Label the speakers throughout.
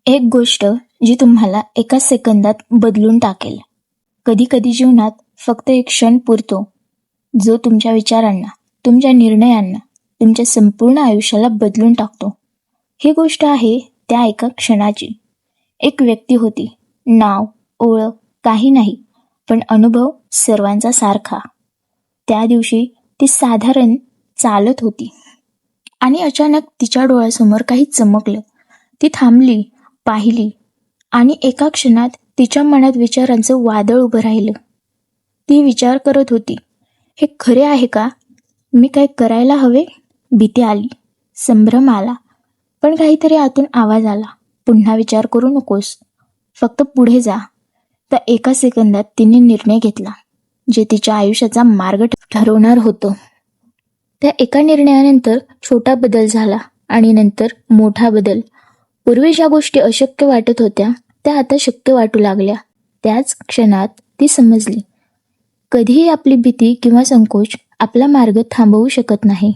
Speaker 1: एक गोष्ट जी तुम्हाला एका सेकंदात बदलून टाकेल. कधी कधी जीवनात फक्त एक क्षण पुरतो, जो तुमच्या विचारांना, तुमच्या निर्णयांना, तुमच्या संपूर्ण आयुष्याला बदलून टाकतो. ही गोष्ट आहे त्या एका क्षणाची. एक व्यक्ती होती, नाव, ओळख काही नाही, पण अनुभव सर्वांचा सारखा. त्या दिवशी ती साधारण चालत होती आणि अचानक तिच्या डोळ्यासमोर काही चमकलं. ती थांबली, पाहिली आणि एका क्षणात तिच्या मनात विचारांचं वादळ उभं राहिलं. ती विचार करत होती, हे खरे आहे का? मी काय करायला हवे? भीती आली, संभ्रम आला, पण काहीतरी आतून आवाज आला, पुन्हा विचार करू नकोस, फक्त पुढे जा. त्या एका सेकंदात तिने निर्णय घेतला, जे तिच्या आयुष्याचा मार्ग ठरवणार होतं. त्या एका निर्णयानंतर छोटा बदल झाला आणि नंतर मोठा बदल. पूर्वी ज्या गोष्टी अशक्य वाटत होत्या त्या आता शक्य वाटू लागल्या. त्याच क्षणात ती समजली, कधीही आपली भीती किंवा संकोच आपला मार्ग थांबवू शकत नाही.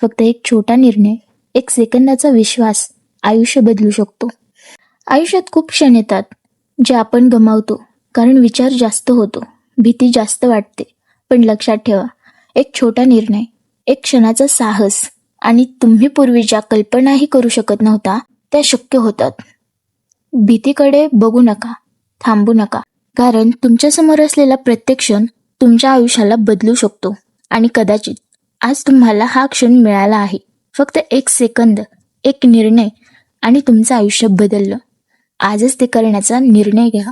Speaker 1: फक्त एक छोटा निर्णय, एक सेकंदाचा विश्वास आयुष्य बदलू शकतो. आयुष्यात खूप क्षण येतात जे आपण गमावतो, कारण विचार जास्त होतो, भीती जास्त वाटते. पण लक्षात ठेवा, एक छोटा निर्णय, एक क्षणाचा साहस आणि तुम्ही पूर्वी ज्या कल्पनाही करू शकत नव्हता त्या शक्य होतात. भीतीकडे बघू नका, थांबू नका, कारण तुमच्यासमोर असलेला प्रत्येक क्षण तुमच्या आयुष्याला बदलू शकतो. आणि कदाचित आज तुम्हाला हा क्षण मिळाला आहे. फक्त एक सेकंद, एक निर्णय आणि तुमचं आयुष्य बदललं. आजच ते करण्याचा निर्णय घ्या.